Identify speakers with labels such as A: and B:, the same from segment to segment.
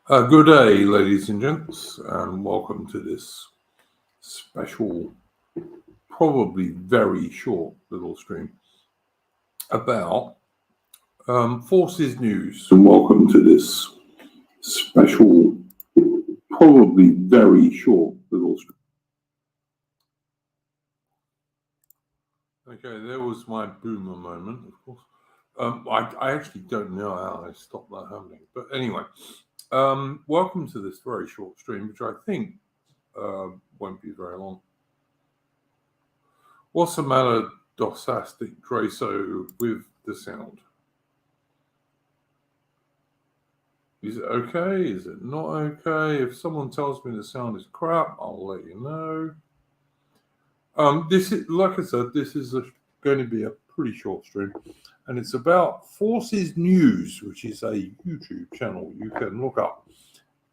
A: Good day, ladies and gents, and welcome to this special, probably very short little stream about Forces News. And welcome to this special, probably very short little stream. Okay, there was my boomer moment, of course. I actually don't know how I stopped that happening. But anyway, welcome to this very short stream, which I think won't be very long. What's the matter, Dosastic Draso, with the sound? Is it okay? Is it not okay? If someone tells me the sound is crap, I'll let you know. This is, like I said, this is going to be a pretty short stream, and it's about Forces News, which is a YouTube channel you can look up.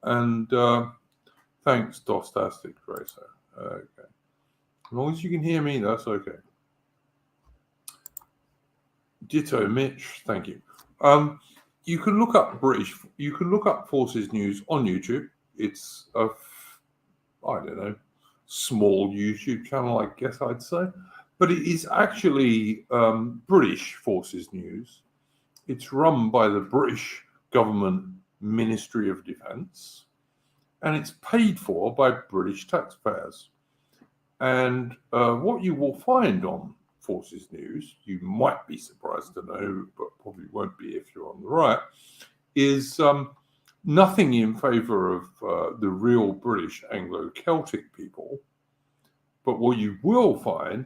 A: And thanks, Dostastic Racer. Okay, as long as you can hear me, that's okay. Ditto, Mitch. Thank you. You can look up You can look up Forces News on YouTube. It's a, I don't know, small YouTube channel, I guess I'd say, but it is actually British Forces News. It's run by the British government Ministry of Defence, and it's paid for by British taxpayers. And what you will find on Forces News, you might be surprised to know, but probably won't be if you're on the right, is nothing in favour of the real British Anglo-Celtic people. But what you will find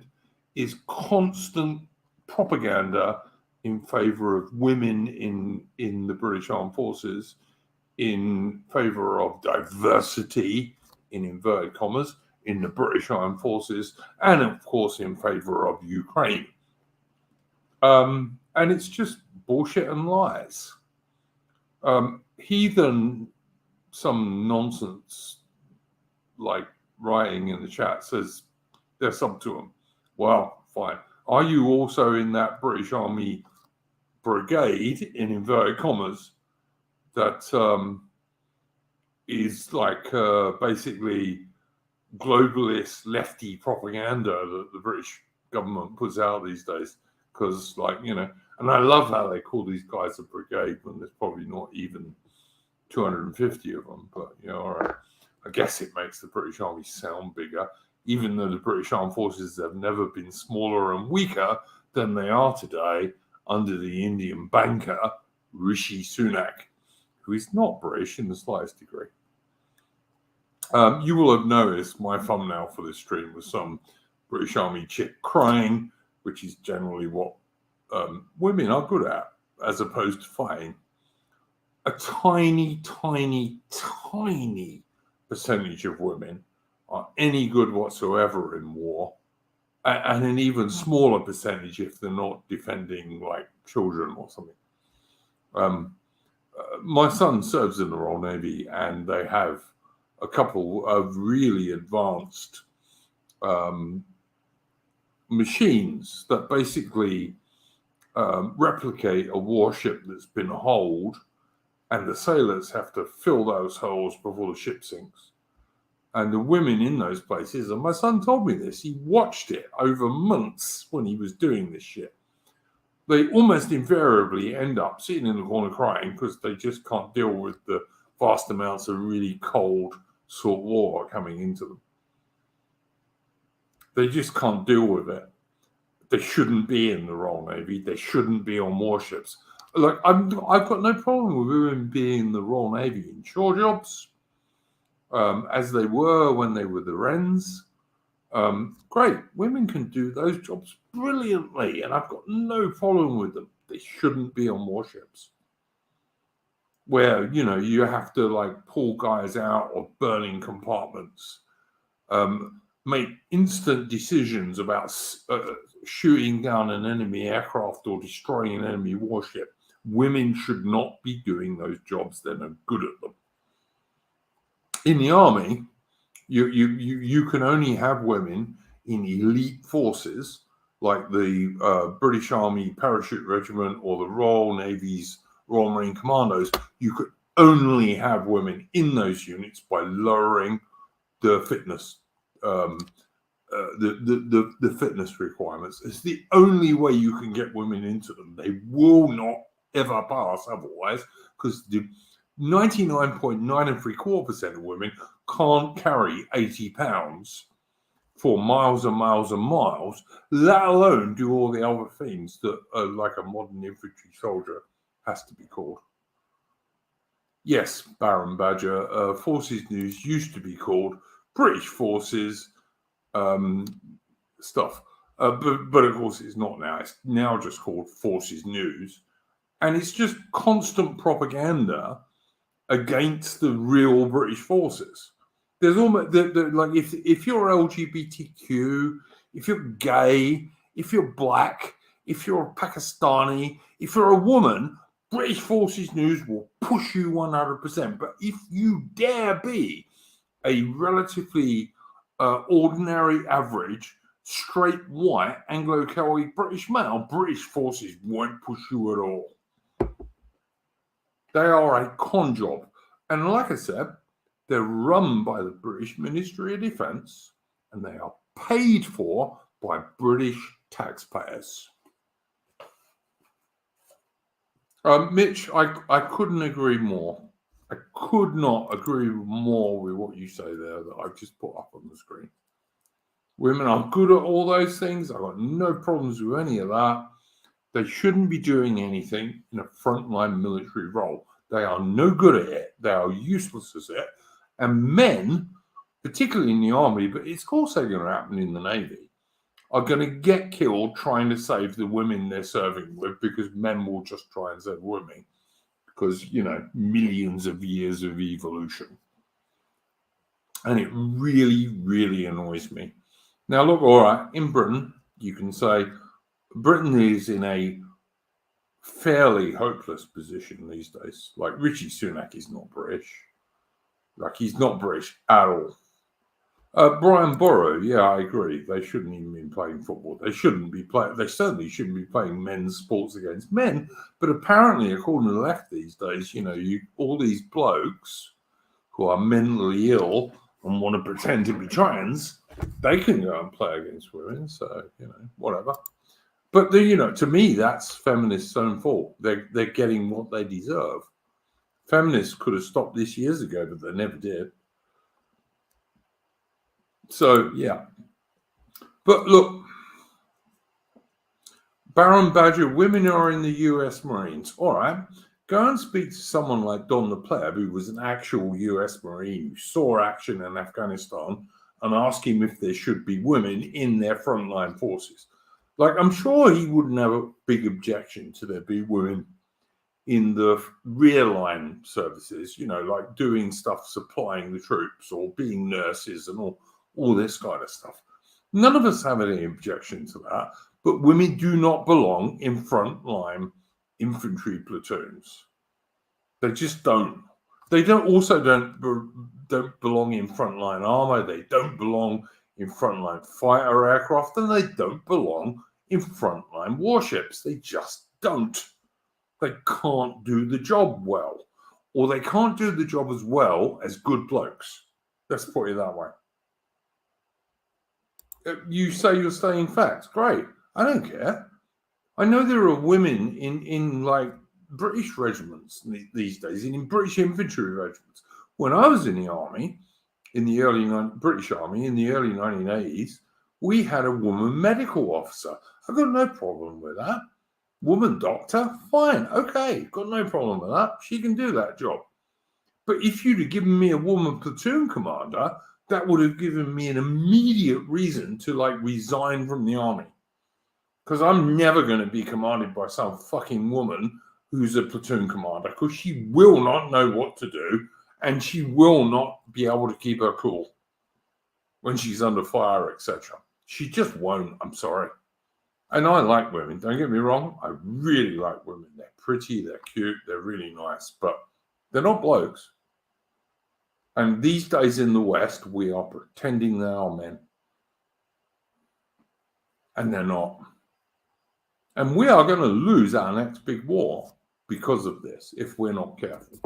A: is constant propaganda in favour of women in the British Armed Forces, in favour of diversity, in inverted commas, in the British Armed Forces, and of course in favour of Ukraine. And it's just bullshit and lies. Heathen, some nonsense like writing in the chat says there's something to them. Well, fine. Are you also in that British Army brigade, in inverted commas, that is like basically globalist lefty propaganda that the British government puts out these days? Because, like, you know, and I love how they call these guys a brigade when there's probably not even 250 of them. But, you know, all right. I guess it makes the British Army sound bigger, even though the British Armed Forces have never been smaller and weaker than they are today under the Indian banker, Rishi Sunak, who is not British in the slightest degree. You will have noticed my thumbnail for this stream was some British Army chick crying, which is generally what women are good at, as opposed to fighting. A tiny, tiny, tiny percentage of women are any good whatsoever in war, and an even smaller percentage if they're not defending, like, children or something. My son serves in the Royal Navy, and they have a couple of really advanced machines that basically replicate a warship that's been holed, and the sailors have to fill those holes before the ship sinks. And the women in those places, and my son told me this, he watched it over months when he was doing this shit. They almost invariably end up sitting in the corner crying because they just can't deal with the vast amounts of really cold salt water coming into them. They just can't deal with it. They shouldn't be in the Royal Navy. They shouldn't be on warships. Like, I've got no problem with women being in the Royal Navy in shore jobs, as they were when they were the Wrens. Great, women can do those jobs brilliantly, and I've got no problem with them. They shouldn't be on warships where, you know, you have to, like, pull guys out of burning compartments, make instant decisions about shooting down an enemy aircraft or destroying an enemy warship. Women should not be doing those jobs. They're not good at them. In the army, you can only have women in elite forces like the British Army Parachute Regiment or the Royal Navy's Royal Marine Commandos. You could only have women in those units by lowering the fitness the fitness requirements. It's the only way you can get women into them. They will not ever pass otherwise, because the 99.975% of women can't carry 80 pounds for miles and miles and miles, let alone do all the other things that like a modern infantry soldier has to be called. Yes, Baron Badger, Forces News used to be called British Forces stuff. But of course it's not now. It's now just called Forces News. And it's just constant propaganda against the real British forces. There's almost like if you're LGBTQ, if you're gay, if you're black, if you're Pakistani, if you're a woman, British Forces News will push you 100%. But if you dare be a relatively ordinary, average, straight white Anglo-Celtic British male, British Forces won't push you at all. They are a con job. And like I said, they're run by the British Ministry of Defence, and they are paid for by British taxpayers. Mitch, I couldn't agree more. I could not agree more with what you say there that I've just put up on the screen. Women are good at all those things. I've got no problems with any of that. They shouldn't be doing anything in a frontline military role. They are no good at it. They are useless at it. And men, particularly in the army, but it's also going to happen in the Navy, are going to get killed trying to save the women they're serving with, because men will just try and save women. Because, you know, millions of years of evolution. And it really, really annoys me. Now, look, all right, in Britain, you can say Britain is in a fairly hopeless position these days. Like, Rishi Sunak is not British. Like, he's not British at all. Brian Borough, yeah, I agree. They shouldn't even be playing football. They certainly shouldn't be playing men's sports against men. But apparently, according to the left these days, you know, all these blokes who are mentally ill and want to pretend to be trans, they can go and play against women. So, you know, whatever. But, you know, to me, that's feminists' own fault. They're getting what they deserve. Feminists could have stopped this years ago, but they never did. So, yeah. But look, Baron Badger, women are in the US Marines. All right. Go and speak to someone like Don the Pleb, who was an actual US Marine who saw action in Afghanistan, and ask him if there should be women in their frontline forces. Like, I'm sure he wouldn't have a big objection to there be women in the rear line services, you know, like doing stuff, supplying the troops or being nurses and all this kind of stuff. None of us have any objection to that, but women do not belong in frontline infantry platoons. They just don't. They don't belong in frontline armor. They don't belong in frontline fighter aircraft, and they don't belong in frontline warships. They just don't. They can't do the job well, or they can't do the job as well as good blokes. Let's put it that way. You say you're saying facts. Great. I don't care. I know there are women in like British regiments these days, in British infantry regiments. When I was in the army, British Army, in the early 1980s, we had a woman medical officer. I've got no problem with that. Woman doctor, fine, okay, got no problem with that. She can do that job. But if you'd have given me a woman platoon commander, that would have given me an immediate reason to like resign from the army. Because I'm never going to be commanded by some fucking woman who's a platoon commander, because she will not know what to do, and she will not be able to keep her cool when she's under fire, etc. She just won't. I'm sorry. And I like women. Don't get me wrong. I really like women. They're pretty, they're cute, they're really nice, but they're not blokes. And these days in the West, we are pretending they are men. And they're not. And we are going to lose our next big war because of this, if we're not careful.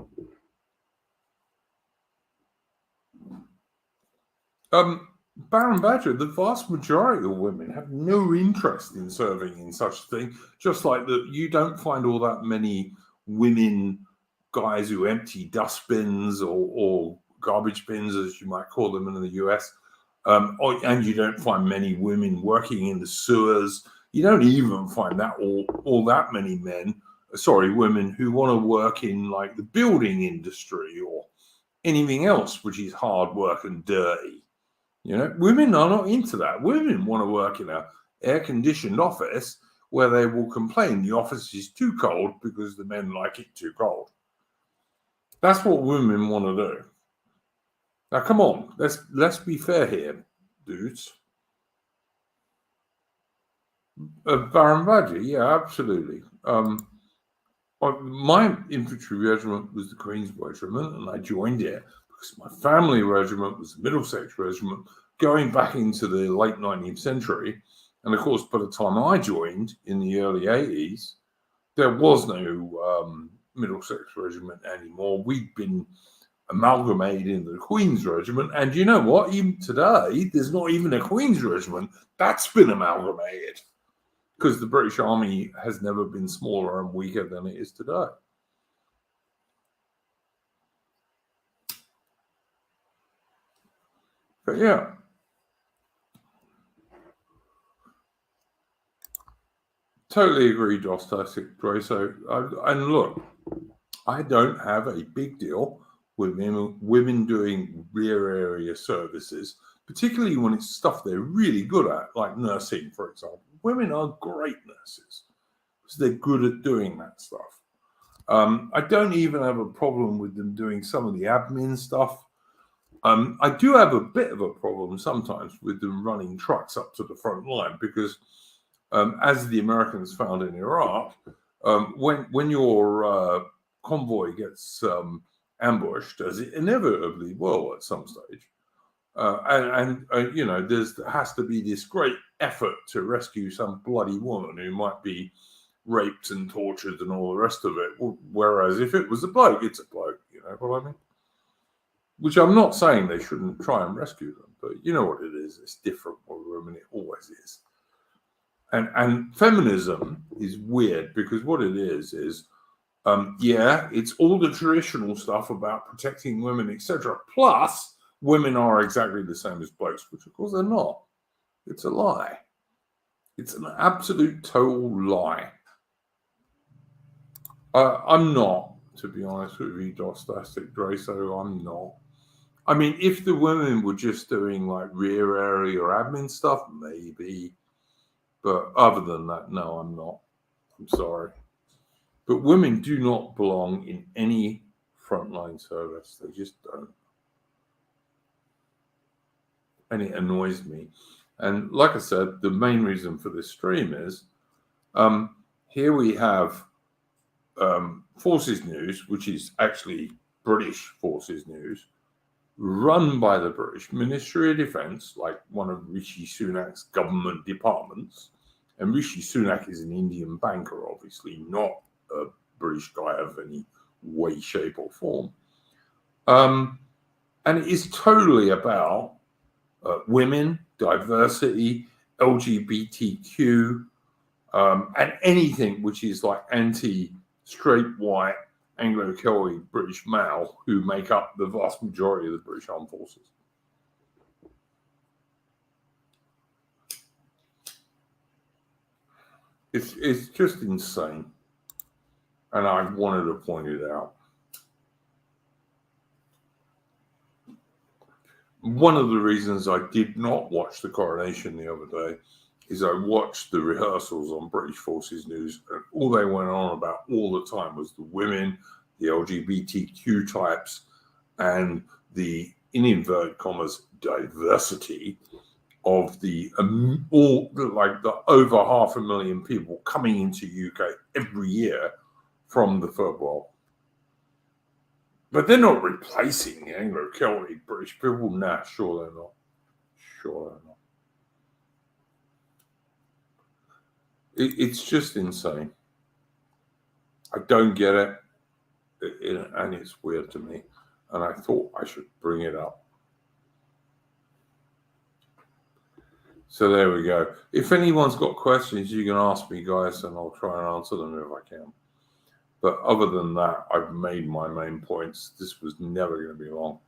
A: Baron Badger, the vast majority of women have no interest in serving in such a thing. Just like that, you don't find all that many women guys who empty dustbins or garbage bins, as you might call them in the US. And you don't find many women working in the sewers. You don't even find that all that many women who want to work in like the building industry or anything else which is hard work and dirty. You know, women are not into that. Women want to work in an air-conditioned office where they will complain the office is too cold because the men like it too cold. That's what women want to do. Now, come on, let's be fair here, dudes. Baron Badger, yeah, absolutely. My infantry regiment was the Queen's Regiment, and I joined it because my family regiment was the Middlesex Regiment, going back into the late 19th century. And of course, by the time I joined in the early 80s, there was no Middlesex Regiment anymore. We'd been amalgamated into the Queen's Regiment. And you know what? Even today, there's not even a Queen's Regiment. That's been amalgamated because the British Army has never been smaller and weaker than it is today. But yeah. Totally agree, Dostoevsky. So, and look, I don't have a big deal with women doing rear area services, particularly when it's stuff they're really good at, like nursing, for example. Women are great nurses because they're good at doing that stuff. I don't even have a problem with them doing some of the admin stuff. I do have a bit of a problem sometimes with them running trucks up to the front line because, as the Americans found in Iraq, when your convoy gets ambushed, as it inevitably will at some stage, and you know, there has to be this great effort to rescue some bloody woman who might be raped and tortured and all the rest of it. Whereas if it was a bloke, it's a bloke. You know what I mean? Which I'm not saying they shouldn't try and rescue them, but you know what it is. It's different with women. It always is. And feminism is weird because what it is yeah, it's all the traditional stuff about protecting women, etc. Plus, women are exactly the same as blokes, which of course they're not. It's a lie. It's an absolute total lie. I'm not, to be honest with you, Dostastic Draco, I'm not. I mean, if the women were just doing like rear area or admin stuff, maybe. But other than that, no, I'm not. I'm sorry. But women do not belong in any frontline service. They just don't. And it annoys me. And like I said, the main reason for this stream is here we have Forces News, which is actually British Forces News, run by the British Ministry of Defence, like one of Rishi Sunak's government departments. And Rishi Sunak is an Indian banker, obviously, not a British guy of any way, shape, or form. And it is totally about women, diversity, LGBTQ, and anything which is like anti-straight, white, Anglo-Celtic British male who make up the vast majority of the British Armed Forces. It's just insane. And I wanted to point it out. One of the reasons I did not watch the coronation the other day is I watched the rehearsals on British Forces News, and all they went on about all the time was the women, the LGBTQ types, and the, in inverted commas, diversity of the the over 500,000 people coming into UK every year from the Third World. But they're not replacing the Anglo-Celtic British people. Nah, sure they're not. Sure they're not. It's just insane. I don't get it, and it's weird to me. And I thought I should bring it up. So there we go. If anyone's got questions, you can ask me, guys, and I'll try and answer them if I can. But other than that, I've made my main points. This was never going to be long.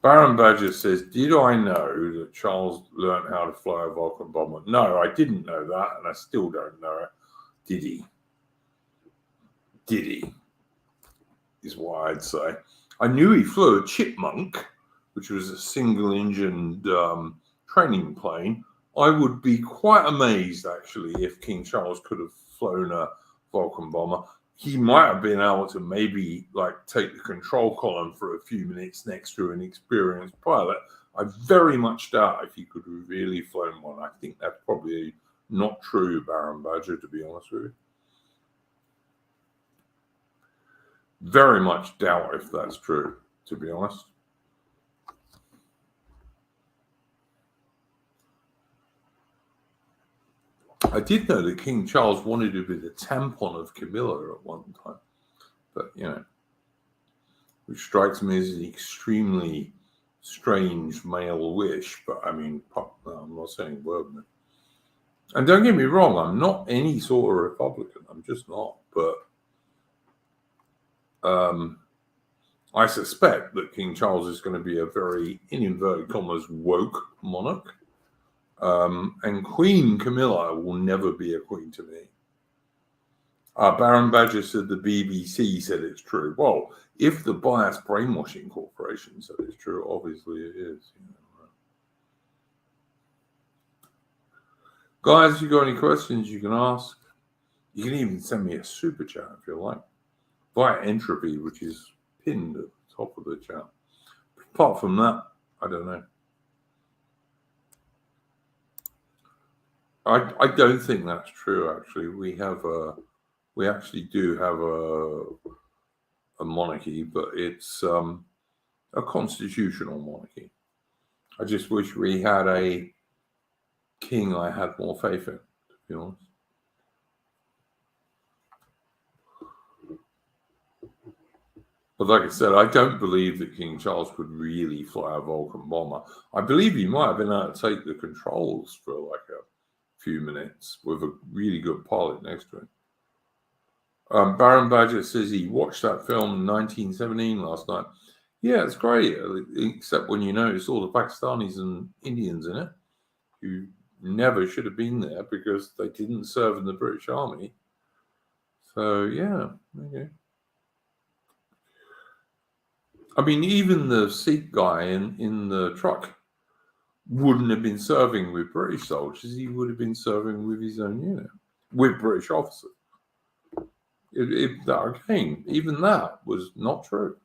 A: Baron Badger says, did I know that Charles learned how to fly a Vulcan bomber? No, I didn't know that, and I still don't know it. Did he? Did he? Is what I'd say. I knew he flew a Chipmunk, which was a single-engined training plane. I would be quite amazed, actually, if King Charles could have flown a Vulcan bomber. He might have been able to maybe take the control column for a few minutes next to an experienced pilot. I very much doubt if he could have really flown one. I think that's probably not true, Baron Badger, to be honest with you. Very much doubt if that's true, to be honest. I did know that King Charles wanted to be the tampon of Camilla at one time, but which strikes me as an extremely strange male wish. But I mean, I'm not saying a word. And don't get me wrong, I'm not any sort of Republican. I'm just not. But I suspect that King Charles is going to be a very, in inverted commas, woke monarch. And Queen Camilla will never be a queen to me. Baron Badger said the BBC said it's true. Well, if the Biased Brainwashing Corporation said it's true, obviously it is. Guys, if you've got any questions, you can ask. You can even send me a super chat if you like, via Entropy, which is pinned at the top of the chat. Apart from that, I don't know. I don't think that's true. Actually, we actually do have a monarchy, but it's a constitutional monarchy. I just wish we had a king I had more faith in, to be honest. But like I said, I don't believe that King Charles could really fly a Vulcan bomber. I believe he might have been able to take the controls for a few minutes with a really good pilot next to him. Baron Badger says he watched that film in 1917 last night. Yeah, it's great, except when you notice all the Pakistanis and Indians in it who never should have been there because they didn't serve in the British Army. So, yeah, okay. I mean, even the Sikh guy in the truck wouldn't have been serving with British soldiers. He would have been serving with his own unit, with British officers. Again, even that was not true.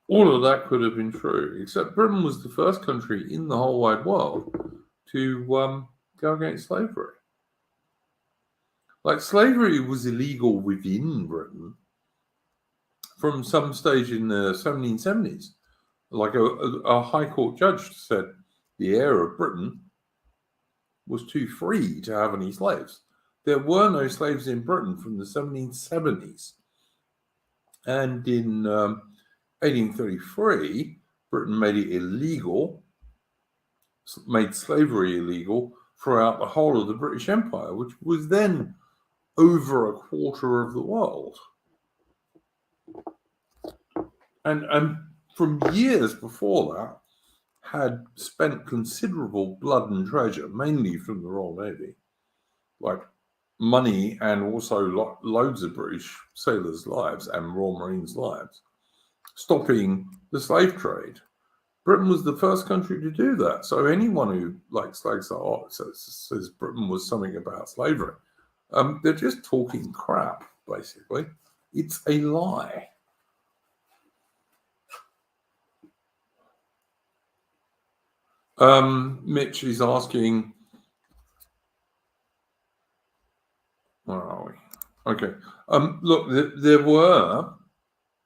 A: All of that could have been true, except Britain was the first country in the whole wide world to go against slavery. Slavery was illegal within Britain from some stage in the 1770s. A High Court judge said the heir of Britain was too free to have any slaves. There were no slaves in Britain from the 1770s. And in 1833, Britain made it illegal, made slavery illegal throughout the whole of the British Empire, which was then over a quarter of the world. And from years before that, had spent considerable blood and treasure, mainly from the Royal Navy, money and also loads of British sailors' lives and Royal Marines' lives, stopping the slave trade. Britain was the first country to do that. So anyone who slags that off says Britain was something about slavery, they're just talking crap, basically. It's a lie. Mitch is asking, where are we? Okay. Look, there were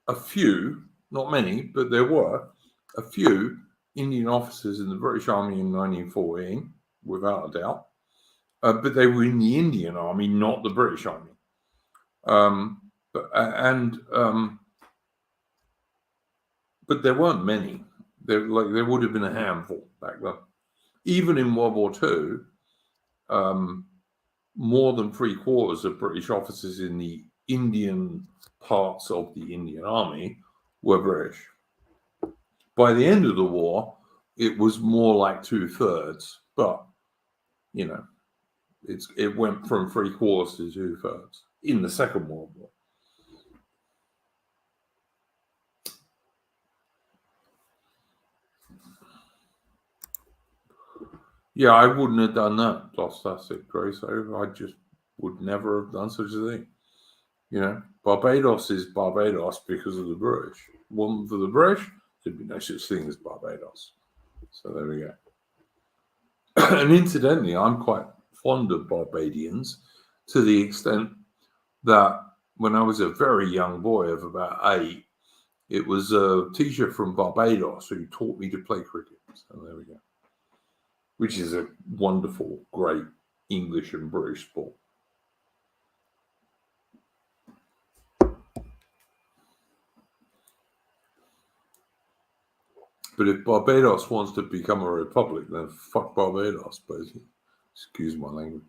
A: a few, not many, but there were a few Indian officers in the British Army in 1914, without a doubt. But they were in the Indian Army, not the British Army. But there weren't many. There would have been a handful back then. Even in World War II, more than 3/4 of British officers in the Indian parts of the Indian Army were British. By the end of the war, it was more like 2/3, but it went from 3/4 to 2/3 in the Second World War. Yeah, I wouldn't have done that, Dostasic Grace. I just would never have done such a thing. Barbados is Barbados because of the British. Wasn't for the British, there'd be no such thing as Barbados. So there we go. And incidentally, I'm quite fond of Barbadians to the extent that when I was a very young boy of about 8, it was a teacher from Barbados who taught me to play cricket. So there we go. Which is a wonderful, great English and British sport. But if Barbados wants to become a republic, then fuck Barbados, basically. Excuse my language.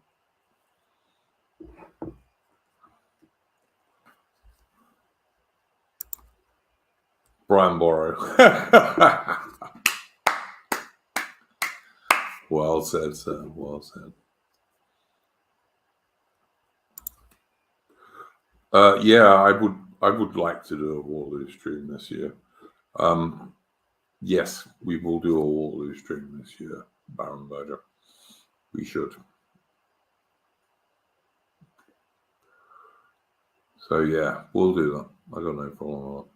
A: Brian Borrow. Well said, sir. Well said. Yeah, I would like to do a Waterloo stream this year. Yes, we will do a Waterloo stream this year, Baron Berger. We should. So yeah, we'll do that. I got no problem with that.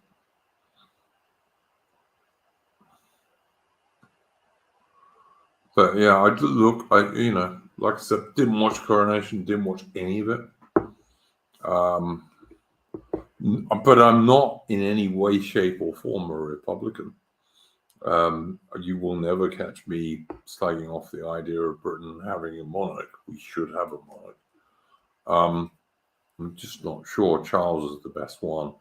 A: But yeah, like I said, didn't watch Coronation, didn't watch any of it. But I'm not in any way, shape, or form a Republican. You will never catch me slagging off the idea of Britain having a monarch. We should have a monarch. I'm just not sure Charles is the best one.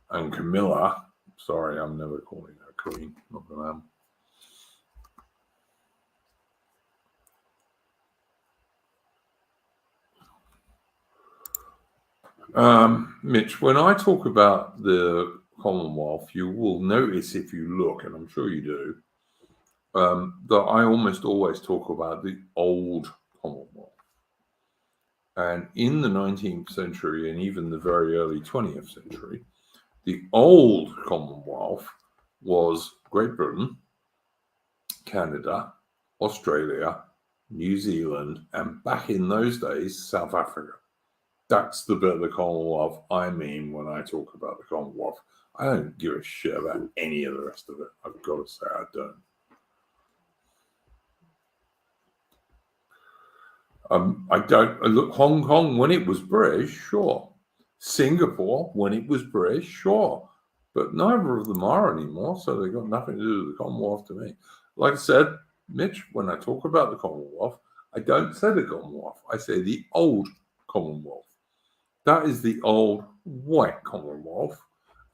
A: And Camilla, sorry, I'm never calling her queen. Not gonna am. Mitch, when I talk about the Commonwealth, you will notice if you look, and I'm sure you do, that I almost always talk about the old Commonwealth. And in the 19th century and even the very early 20th century, the old Commonwealth was Great Britain, Canada, Australia, New Zealand, and back in those days, South Africa. That's the bit of the Commonwealth I mean when I talk about the Commonwealth. I don't give a shit about any of the rest of it. I've got to say I don't. I don't look. Hong Kong when it was British, sure. Singapore when it was British, sure. But neither of them are anymore, so they've got nothing to do with the Commonwealth to me. Like I said, Mitch, when I talk about the Commonwealth, I don't say the Commonwealth. I say the old Commonwealth. That is the old white Commonwealth,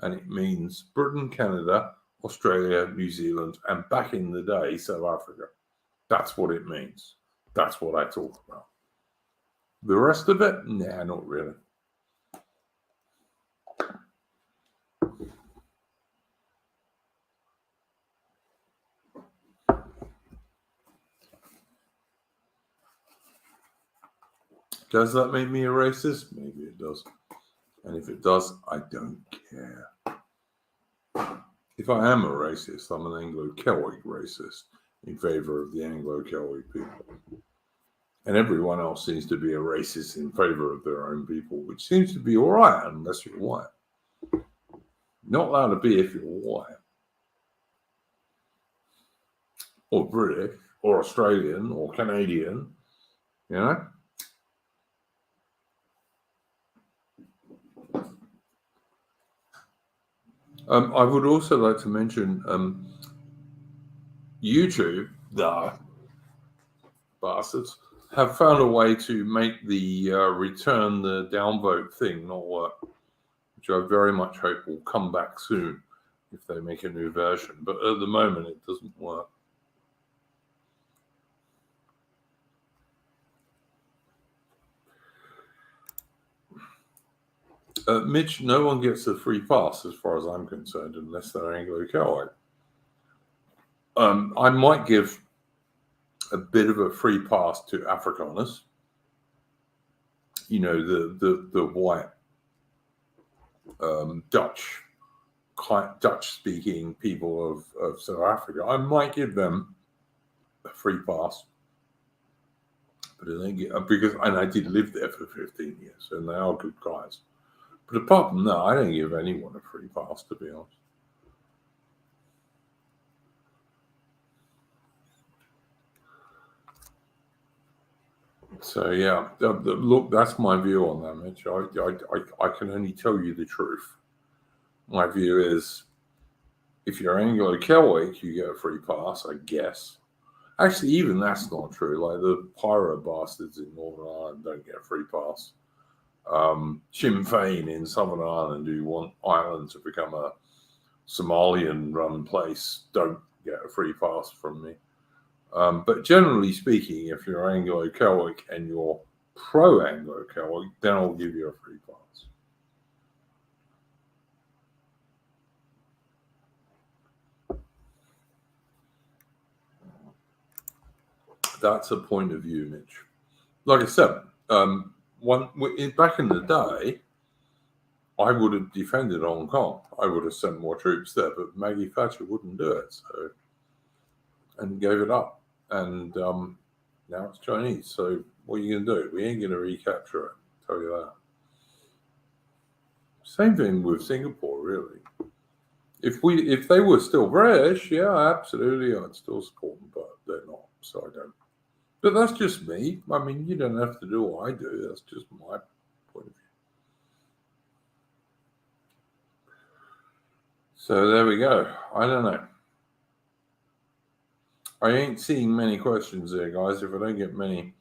A: and it means Britain, Canada, Australia, New Zealand, and back in the day, South Africa. That's what it means. That's what I talk about. The rest of it, nah, not really. Does that make me a racist? Maybe it does. And if it does, I don't care. If I am a racist, I'm an Anglo-Celtic racist in favor of the Anglo-Celtic people. And everyone else seems to be a racist in favor of their own people, which seems to be all right unless you're white. Not allowed to be if you're white. Or British, or Australian, or Canadian, you know? I would also like to mention YouTube, the bastards, have found a way to make the return the downvote thing not work, which I very much hope will come back soon if they make a new version. But at the moment, it doesn't work. Mitch, no one gets a free pass as far as I'm concerned unless they're Anglo-Celtic. I might give a bit of a free pass to Afrikaners. You know, the white Dutch-speaking people of South Africa. I might give them a free pass, but I don't get and I did live there for 15 years, and they are good guys. But apart from that, I don't give anyone a free pass, to be honest. So yeah, look, that's my view on that, Mitch. I can only tell you the truth. My view is, if you're Anglo-Celtic, you get a free pass, I guess. Actually, even that's not true. Like the pyro bastards in Northern Ireland don't get a free pass. Sinn Féin in Southern Ireland, who want Ireland to become a Somalian-run place, don't get a free pass from me. But generally speaking, if you're Anglo-Celtic and you're pro-Anglo-Celtic, then I'll give you a free pass. That's a point of view, Mitch. Like I said, back in the day, I would have defended Hong Kong. I would have sent more troops there, but Maggie Thatcher wouldn't do it, and gave it up. And now it's Chinese. So what are you going to do? We ain't going to recapture it. I'll tell you that. Same thing with Singapore, really. If they were still British, yeah, absolutely, I'd still support them, but they're not, so I don't. But that's just me. I mean, you don't have to do what I do. That's just my point of view. So there we go. I don't know. I ain't seeing many questions there, guys. If I don't get many,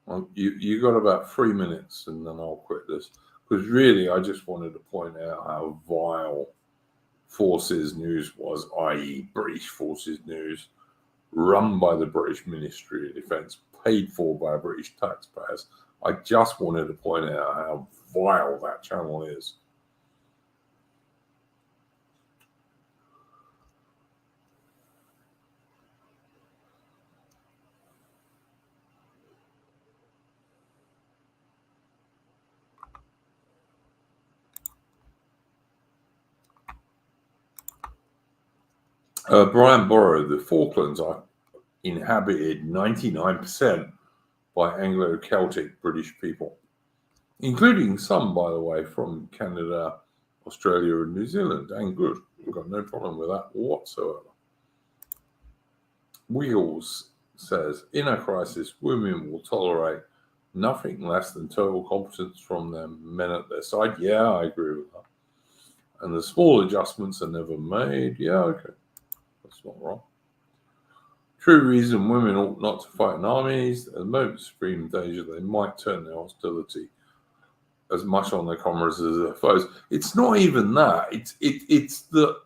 A: well, you got about 3 minutes, and then I'll quit this. Because really, I just wanted to point out how vile Forces News was, i.e. British Forces News, run by the British Ministry of Defence, paid for by British taxpayers. I just wanted to point out how vile that channel is. Brian Borrow, the Falklands are inhabited 99% by Anglo-Celtic British people, including some, by the way, from Canada, Australia, and New Zealand. And good. We've got no problem with that whatsoever. Wheels says, in a crisis, women will tolerate nothing less than total competence from their men at their side. Yeah, I agree with that. And the small adjustments are never made. Yeah, okay. That's not wrong. True reason women ought not to fight in armies. At the moment of supreme danger, they might turn their hostility as much on their comrades as their foes. It's not even that. It's that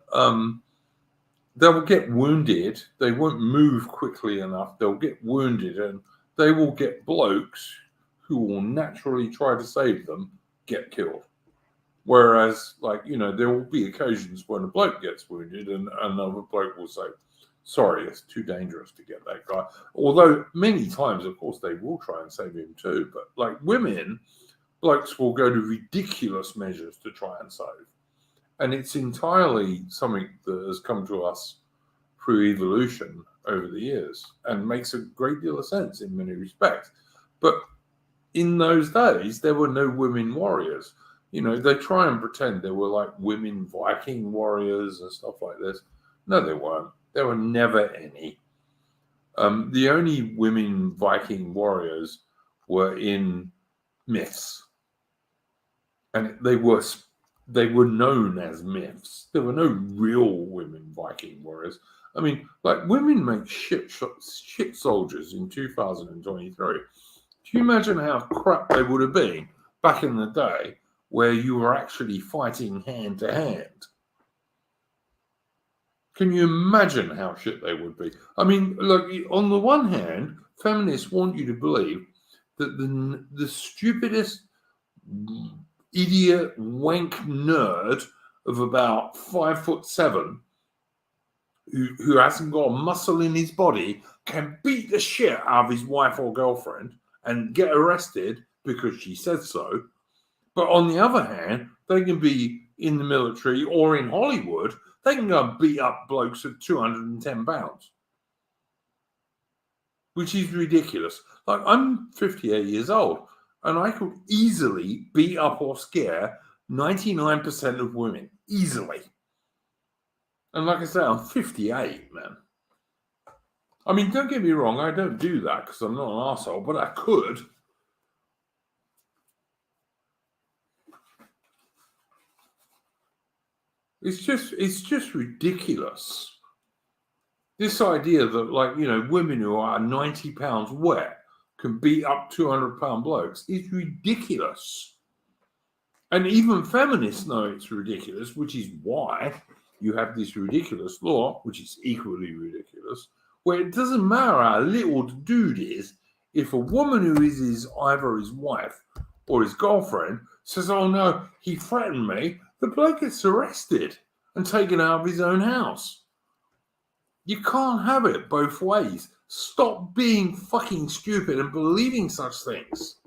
A: they will get wounded. They won't move quickly enough. They'll get wounded, and they will get blokes who will naturally try to save them get killed. Whereas, there will be occasions when a bloke gets wounded and another bloke will say, sorry, it's too dangerous to get that guy. Although many times, of course, they will try and save him too. But like women, blokes will go to ridiculous measures to try and save. And it's entirely something that has come to us through evolution over the years and makes a great deal of sense in many respects. But in those days, there were no women warriors. They try and pretend there were like women Viking warriors and stuff like this. No, there weren't. There were never any. The only women Viking warriors were in myths. And they were known as myths. There were no real women Viking warriors. I mean, women make shit soldiers in 2023. Do you imagine how crap they would have been back in the day where you were actually fighting hand to hand? Can you imagine how shit they would be? I mean, look, on the one hand, feminists want you to believe that the stupidest idiot wank nerd of about 5'7" who hasn't got a muscle in his body can beat the shit out of his wife or girlfriend and get arrested because she said so. But on the other hand, they can be in the military or in Hollywood. They can go and beat up blokes of 210 pounds, which is ridiculous. Like, I'm 58 years old, and I could easily beat up or scare 99% of women, easily. And like I say, I'm 58, man. I mean, don't get me wrong, I don't do that because I'm not an asshole, but I could. It's just ridiculous. This idea that, like, you know, women who are 90 pounds wet can beat up 200-pound blokes is ridiculous. And even feminists know it's ridiculous, which is why you have this ridiculous law, which is equally ridiculous, where it doesn't matter how little the dude is, if a woman who is either his wife or his girlfriend says, oh no, he threatened me, the bloke gets arrested and taken out of his own house. You can't have it both ways. Stop being fucking stupid and believing such things.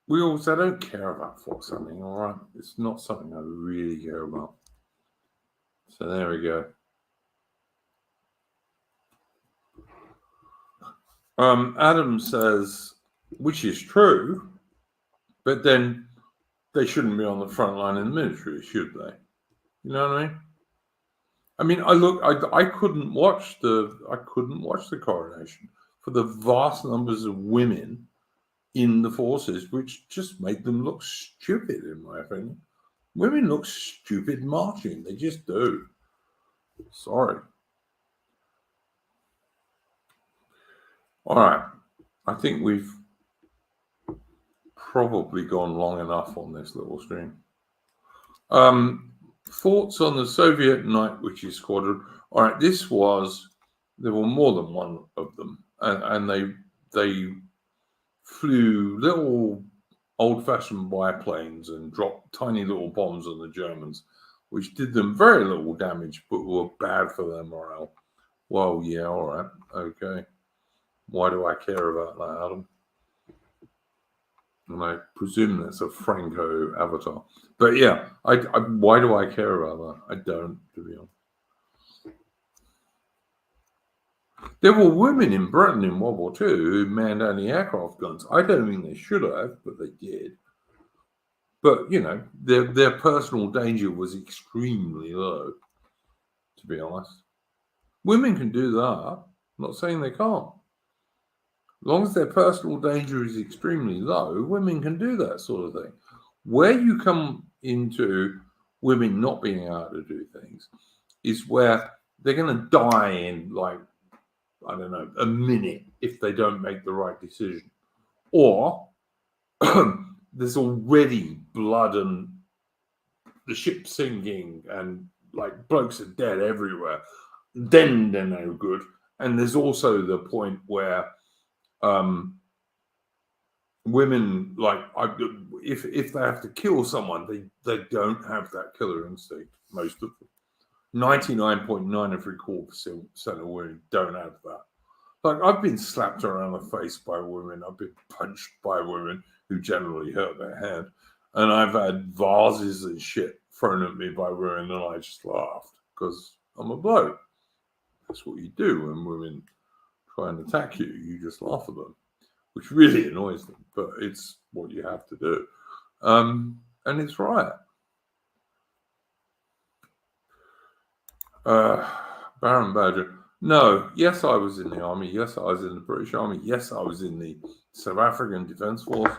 A: I don't care about force sending, all right? It's not something I really care about. So there we go. Adam says, which is true, but then they shouldn't be on the front line in the military, should they? You know what I mean? I couldn't watch the coronation for the vast numbers of women in the forces, which just made them look stupid, in my opinion. Women look stupid marching. They just do. Sorry. All right. I think we've probably gone long enough on this little stream. Thoughts on the Soviet Night Witches Squadron. All right, there were more than one of them, and they flew little old-fashioned biplanes and dropped tiny little bombs on the Germans, which did them very little damage, but were bad for their morale. Well, yeah, all right, okay. Why do I care about that, Adam? And I presume that's a Franco avatar. But yeah, why do I care about that? I don't, to be honest. There were women in Britain in World War II who manned anti-aircraft guns. I don't think they should have, but they did. But, you know, their personal danger was extremely low, to be honest. Women can do that. I'm not saying they can't. As long as their personal danger is extremely low, women can do that sort of thing. Where you come into women not being able to do things is where they're going to die in, like, I don't know, a minute if they don't make the right decision. Or there's already blood and the ship sinking and, like, blokes are dead everywhere. Then they're no good. And there's also the point where women, like, if they have to kill someone, they don't have that killer instinct. Most of them, 99.9% of women don't have that. Like, I've been slapped around the face by women. I've been punched by women who generally hurt their head, and I've had vases and shit thrown at me by women, and I just laughed because I'm a bloke. That's what you do when women try and attack you. You just laugh at them, which really annoys them, but it's what you have to do. And it's right. Baron Badger. No, yes, I was in the army. Yes, I was in the British Army. Yes, I was in the South African Defence Force.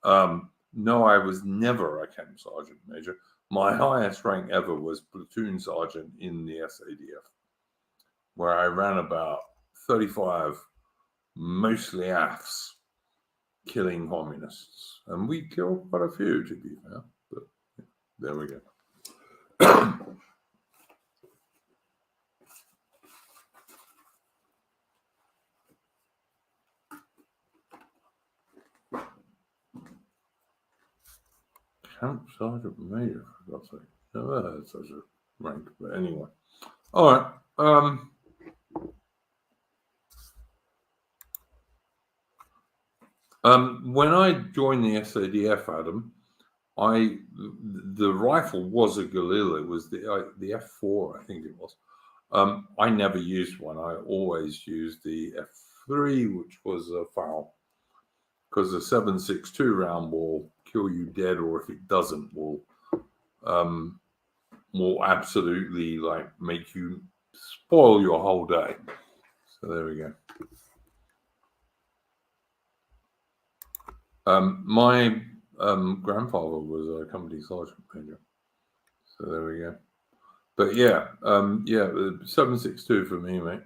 A: No, I was never a camp sergeant major. My highest rank ever was platoon sergeant in the SADF, where I ran about 35, mostly AFs, killing communists. And we killed quite a few, to be fair. But there we go. Camp Sergeant Major, for God's sake. Never heard such a rank, but anyway. All right. When I joined the SADF, Adam, the rifle was a Galil. It was the F4, I think it was. I never used one. I always used the F3, which was a foul, because the 7.62 round will kill you dead, or if it doesn't, will absolutely like make you spoil your whole day. So there we go. My grandfather was a company sergeant major, so there we go. But yeah, 7.62 for me, mate.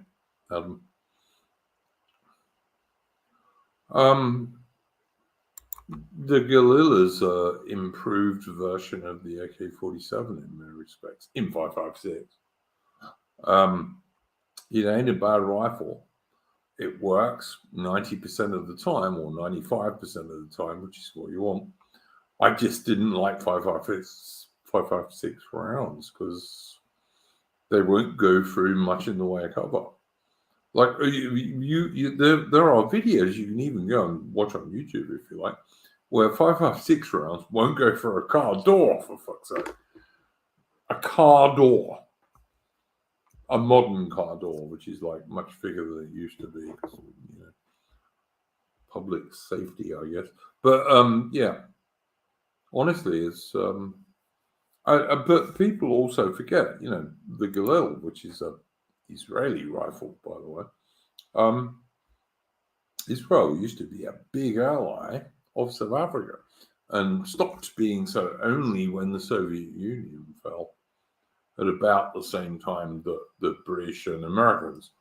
A: The Galil is an improved version of the AK-47 in many respects, in 5.56. It ain't a bad rifle. It works 90% of the time, or 95% of the time, which is what you want. I just didn't like 5.56 rounds because they won't go through much in the way of cover. Like there are videos you can even go and watch on YouTube if you like, where 5.56 rounds won't go for a car door, for fuck's sake. A car door. A modern car door, which is like much bigger than it used to be. You know, public safety, I guess. But yeah, honestly, it's but people also forget, you know, the Galil, which is a Israeli rifle, by the way. Israel used to be a big ally of South Africa and stopped being so only when the Soviet Union fell, at about the same time that the British and Americans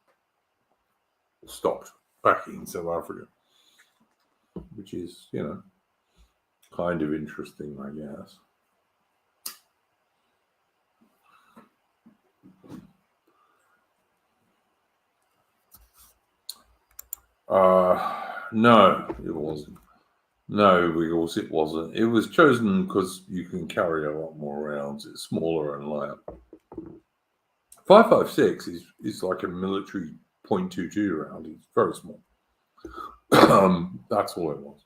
A: stopped backing South Africa, which is, you know, kind of interesting, I guess. No, it wasn't. No, because it wasn't. It was chosen because you can carry a lot more rounds. It's smaller and lighter. 5.56 is like a military .22 round. It's very small. That's all it was.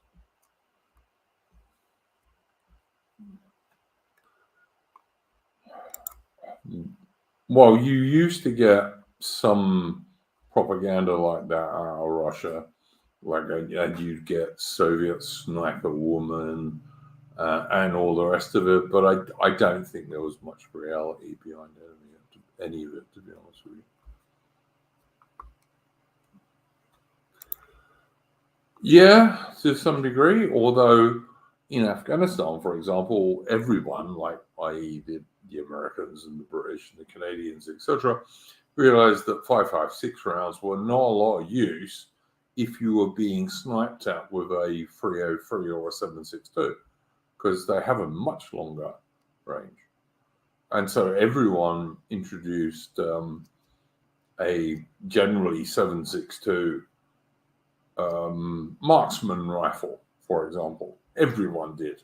A: Well, you used to get some propaganda like that out of Russia, like and you'd get Soviet sniper woman and all the rest of it. But I don't think there was much reality behind any of it, to be honest with you. Yeah, to some degree. Although in Afghanistan, for example, everyone, like i.e. the Americans and the British and the Canadians, etc., realized that 5.56 rounds were not a lot of use if you were being sniped at with a 303 or a 7.62, because they have a much longer range. And so everyone introduced a generally 7.62 marksman rifle, for example. Everyone did.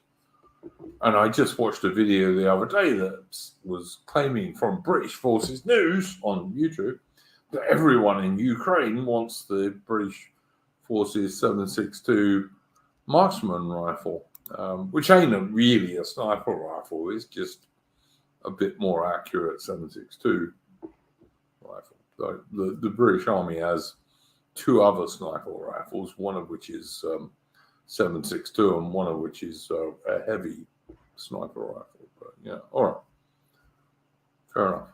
A: And I just watched a video the other day that was claiming from British Forces News on YouTube that everyone in Ukraine wants the British Forces 7.62 marksman rifle, which ain't really a sniper rifle. It's just a bit more accurate 7.62 rifle. So the British Army has two other sniper rifles, one of which is 7.62 and one of which is a heavy sniper rifle. But yeah, all right, fair enough.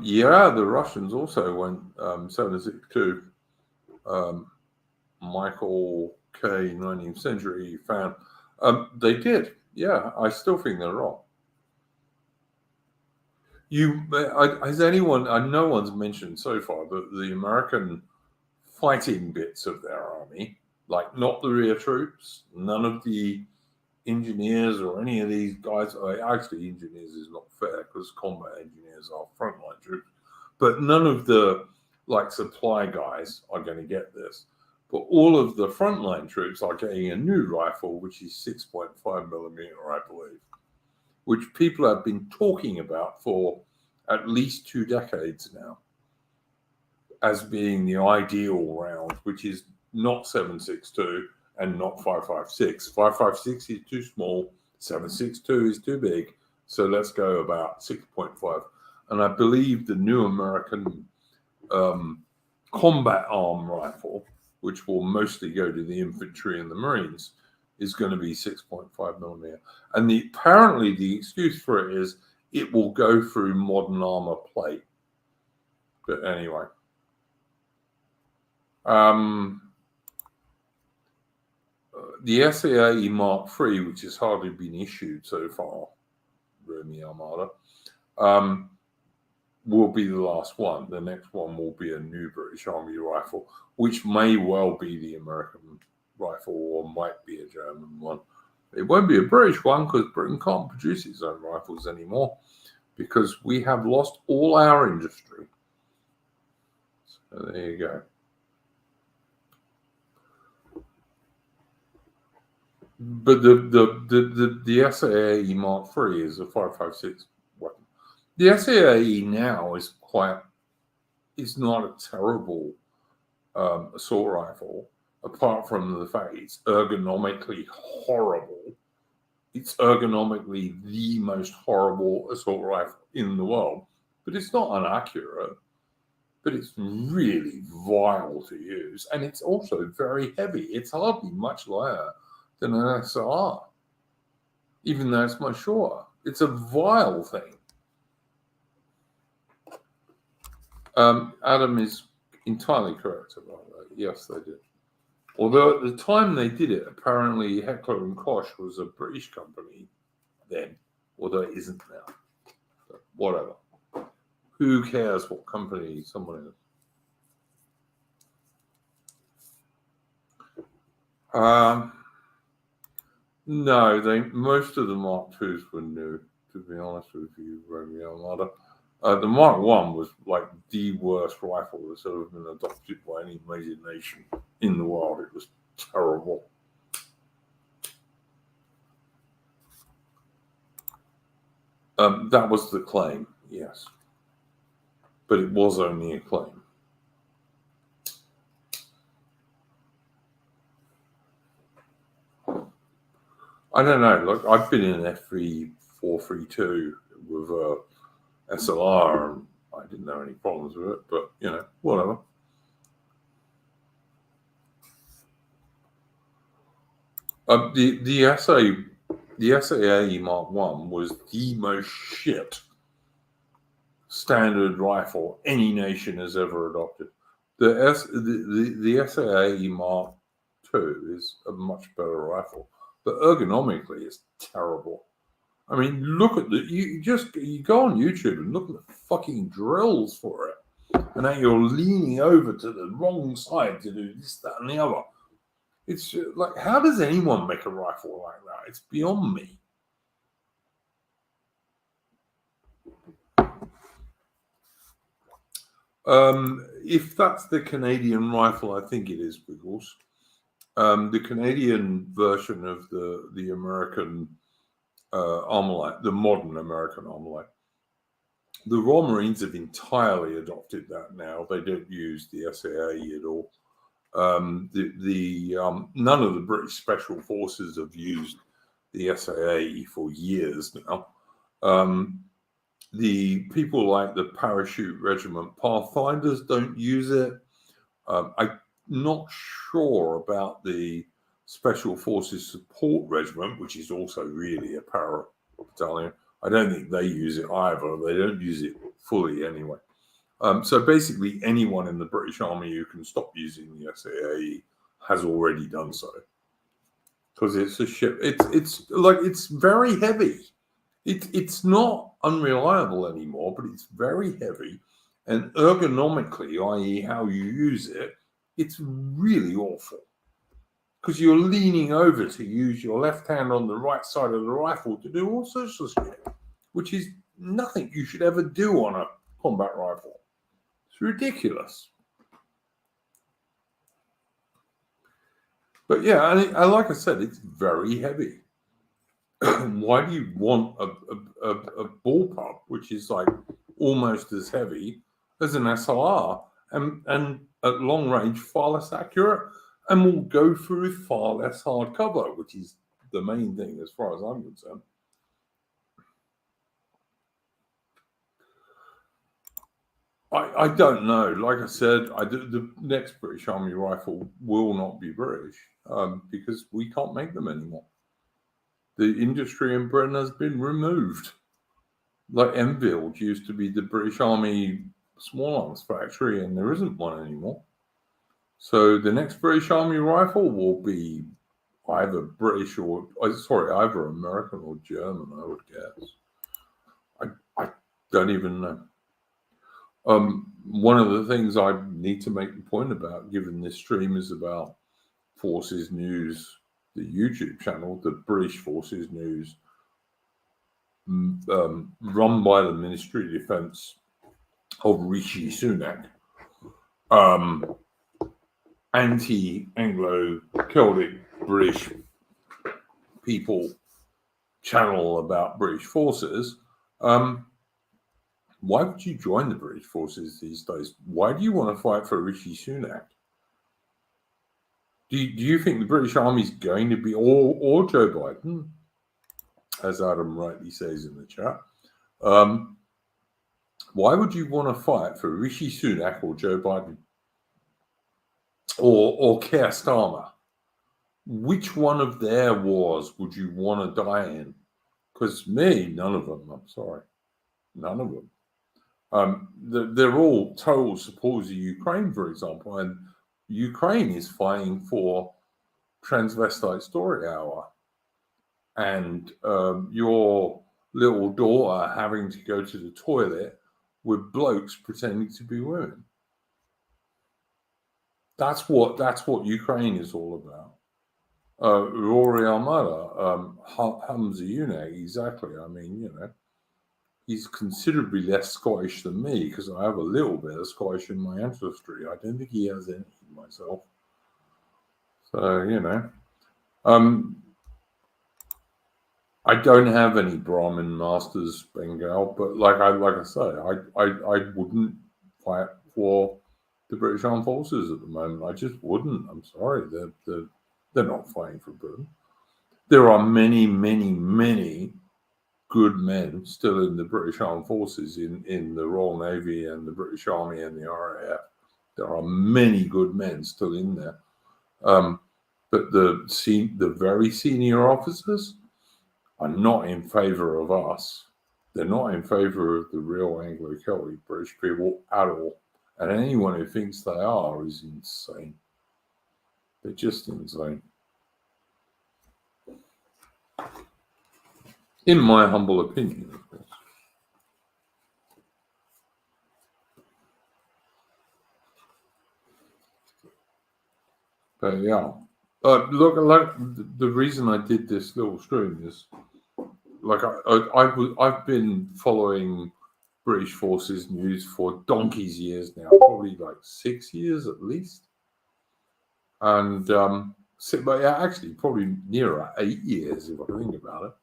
A: Yeah, the Russians also went 7.62. Michael UK 19th century fan. They did. Yeah, I still think they're wrong. Has anyone? No one's mentioned so far that the American fighting bits of their army, like not the rear troops, none of the engineers or any of these guys. Actually, engineers is not fair because combat engineers are frontline troops, but none of the like supply guys are going to get this. But all of the frontline troops are getting a new rifle, which is 6.5 millimeter, I believe, which people have been talking about for at least 2 decades now as being the ideal round, which is not 7.62 and not 5.56. 5.56 is too small, 7.62 is too big, so let's go about 6.5. And I believe the new American combat arm rifle, which will mostly go to the infantry and the Marines, is going to be 6.5 millimeter. And apparently the excuse for it is it will go through modern armor plate. But anyway. The SAE Mark III, which has hardly been issued so far, Romy Armada, will be the last one. The next one will be a new British Army rifle, which may well be the American rifle or might be a German one. It won't be a British one because Britain can't produce its own rifles anymore because we have lost all our industry. So there you go. But the SAE Mark III is a 5.56 weapon. The SAE now is it's not a terrible assault rifle, apart from the fact it's ergonomically horrible. It's ergonomically the most horrible assault rifle in the world, but it's not inaccurate. But it's really vile to use, and it's also very heavy. It's hardly much lighter than an SLR, even though it's much shorter. It's a vile thing. Adam is entirely correct about that. Yes, they did. Although at the time they did it, apparently Heckler and Koch was a British company then, although it isn't now. But whatever. Who cares what company someone is? No, most of the Mark IIs were new, to be honest with you, Romy Armada. The Mark I was like the worst rifle that's ever been adopted by any major nation in the world. It was terrible. That was the claim, yes. But it was only a claim. I don't know. Look, I've been in an F432 with a SLR, and I didn't have any problems with it. But whatever. The SAE Mark I was the most shit standard rifle any nation has ever adopted. The SAE Mark II is a much better rifle. But ergonomically, it's terrible. I mean, look at you go on YouTube and look at the fucking drills for it, and now you're leaning over to the wrong side to do this, that, and the other. It's like, how does anyone make a rifle like that? It's beyond me. If that's the Canadian rifle, I think it is, Wiggles. The Canadian version of the American Armalite, the modern American Armalite, the Royal Marines have entirely adopted that now. They don't use the SAE at all. None of the British Special Forces have used the SAE for years now. The people like the Parachute Regiment Pathfinders don't use it. I'm not sure about the Special Forces Support Regiment, which is also really a para battalion. I don't think they use it either. They don't use it fully anyway. So basically anyone in the British Army who can stop using the SAE has already done so. Because it's a ship. It's very heavy. It's not unreliable anymore, but it's very heavy. And ergonomically, i.e. how you use it, it's really awful. Because you're leaning over to use your left hand on the right side of the rifle to do all sorts of shit, which is nothing you should ever do on a combat rifle. It's ridiculous. But yeah, and like I said, it's very heavy. Why do you want a bullpup, which is like almost as heavy as an SLR, and at long range far less accurate, and will go through far less hard cover, which is the main thing as far as I'm concerned. I don't know. Like I said, the next British Army rifle will not be British because we can't make them anymore. The industry in Britain has been removed. Like Enfield used to be the British Army small arms factory, and there isn't one anymore. So the next British Army rifle will be either British either American or German, I would guess. I don't even know. One of the things I need to make the point about, given this stream is about Forces News, the YouTube channel, the British Forces News, run by the Ministry of Defence of Rishi Sunak, anti-Anglo-Celtic British people channel about British forces. Why would you join the British forces these days? Why do you want to fight for Rishi Sunak? Do you think the British Army is going to be, or Joe Biden, as Adam rightly says in the chat, why would you want to fight for Rishi Sunak or Joe Biden? Or Keir Starmer? Which one of their wars would you want to die in? Because none of them, I'm sorry. None of them. They're all total supporters of Ukraine, for example, and Ukraine is fighting for Transvestite Story Hour, and your little daughter having to go to the toilet with blokes pretending to be women. That's what Ukraine is all about. Rory Almada, Hamza Yunek, exactly. I mean, he's considerably less Scottish than me because I have a little bit of Scottish in my ancestry. I don't think he has any myself. So, I don't have any Brahmin masters, Bengal, but like I say, I wouldn't fight for the British Armed Forces at the moment. I just wouldn't. I'm sorry. They're not fighting for Britain. There are many, many, many good men still in the British Armed Forces, in the Royal Navy and the British Army and the RAF. There are many good men still in there. But the very senior officers are not in favour of us. They're not in favour of the real Anglo-Celtic British people at all. And anyone who thinks they are is insane. They're just insane. In my humble opinion, of course. But yeah. Look, like the reason I did this little stream is, like, I've been following British Forces News for donkey's years now, probably like 6 years at least, and but yeah, actually probably nearer 8 years if I think about it.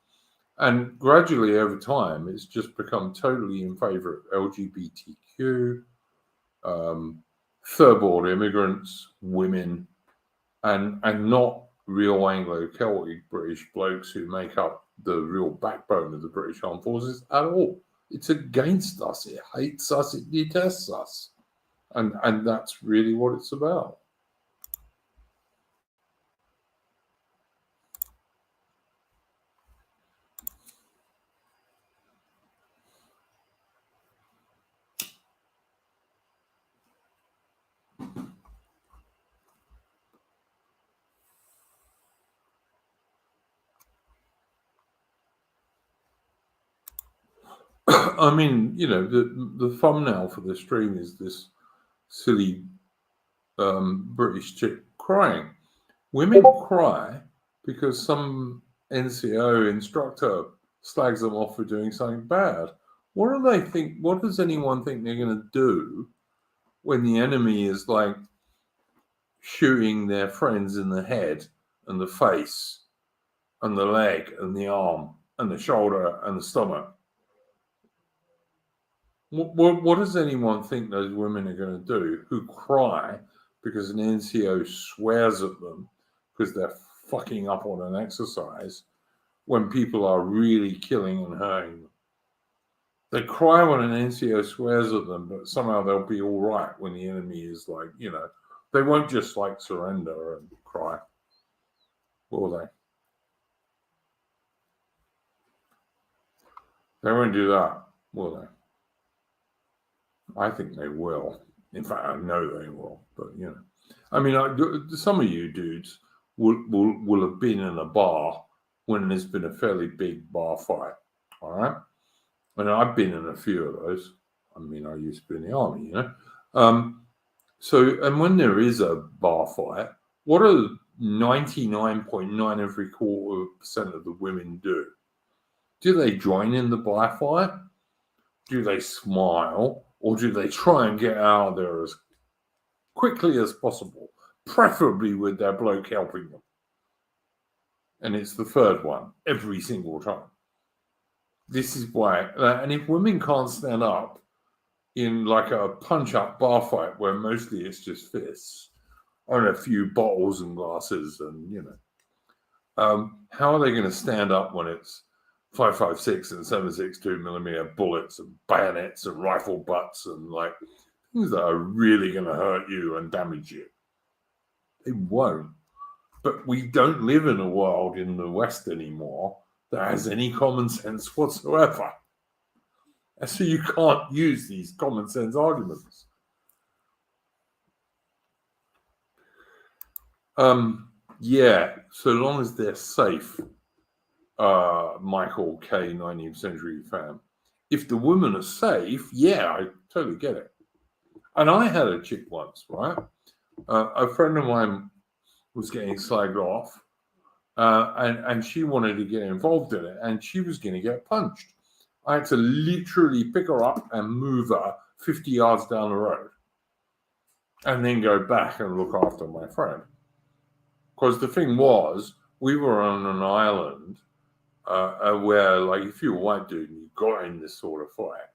A: And gradually over time, it's just become totally in favour of LGBTQ, third world immigrants, women, and not real Anglo-Celtic British blokes who make up the real backbone of the British Armed Forces at all. It's against us. It hates us. It detests us. And that's really what it's about. I mean, the thumbnail for the stream is this silly British chick crying. Women cry because some NCO instructor slags them off for doing something bad. What do they think? What does anyone think they're going to do when the enemy is like shooting their friends in the head and the face and the leg and the arm and the shoulder and the stomach? What does anyone think those women are going to do who cry because an NCO swears at them because they're fucking up on an exercise when people are really killing and hurting them? They cry when an NCO swears at them, but somehow they'll be all right when the enemy is like, they won't just like surrender and cry, will they? They won't do that, will they? I think they will. In fact, I know they will. But I mean, some of you dudes will have been in a bar when there's been a fairly big bar fight. All right, and I've been in a few of those. I mean, I used to be in the army, So, and when there is a bar fight, what do 99.9% of the women do? Do they join in the bar fight? Do they smile? Or do they try and get out of there as quickly as possible, preferably with their bloke helping them? And it's the third one every single time. This is why, and if women can't stand up in like a punch-up bar fight where mostly it's just fists and a few bottles and glasses and, how are they going to stand up when it's 5.56 and 7.62 millimeter bullets and bayonets and rifle butts and like things that are really going to hurt you and damage you? They won't. But we don't live in a world in the West anymore that has any common sense whatsoever. And so you can't use these common sense arguments. Yeah, so long as they're safe, Michael K, 19th century fan. If the women are safe, yeah, I totally get it. And I had a chick once, right? A friend of mine was getting slagged off, and she wanted to get involved in it, and she was going to get punched. I had to literally pick her up and move her 50 yards down the road and then go back and look after my friend. Because the thing was, we were on an island where, like, if you're a white dude and you got in this sort of fight,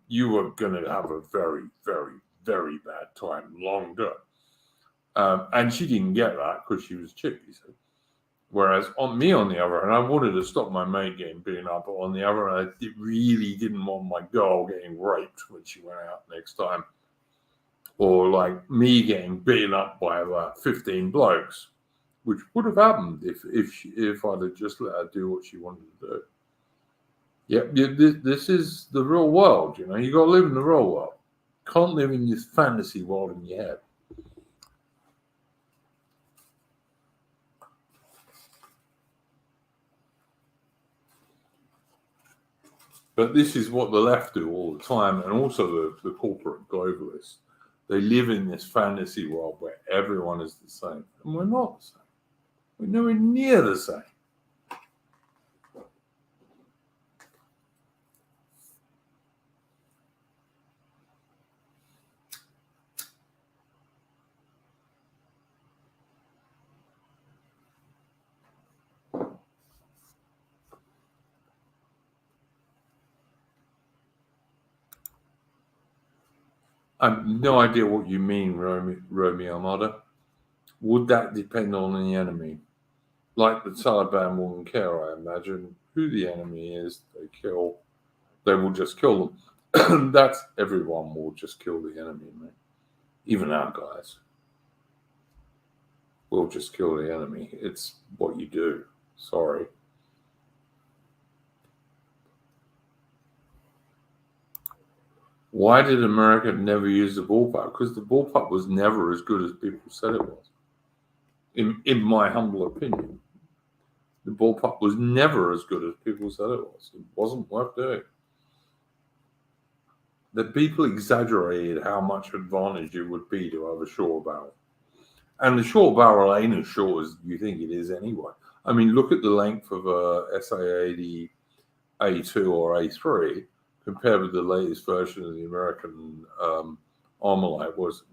A: you were going to have a very, very, very bad time longer. And she didn't get that because she was chippy. So. Whereas on the other hand, I wanted to stop my mate getting beaten up, but on the other hand, I really didn't want my girl getting raped when she went out next time. Or like me getting beaten up by about 15 blokes, which would have happened if I'd have just let her do what she wanted to do. Yeah, this is the real world, You got to live in the real world. Can't live in this fantasy world in your head. But this is what the left do all the time, and also the corporate globalists. They live in this fantasy world where everyone is the same. And we're not the same. We're nowhere near the same. I have no idea what you mean, Romy Armada. Would that depend on the enemy? Like the Taliban wouldn't care, I imagine. Who the enemy is, they will just kill them. That's everyone will just kill the enemy, mate. Even our guys will just kill the enemy. It's what you do. Sorry. Why did America never use the bullpup? Because the bullpup was never as good as people said it was. In my humble opinion, the bullpup was never as good as people said it was. It wasn't worth doing. that people exaggerated how much advantage it would be to have a short barrel. And the short barrel ain't as short as you think it is anyway. I mean, look at the length of a SA80 A2 or A3 compared with the latest version of the American Armalite. What's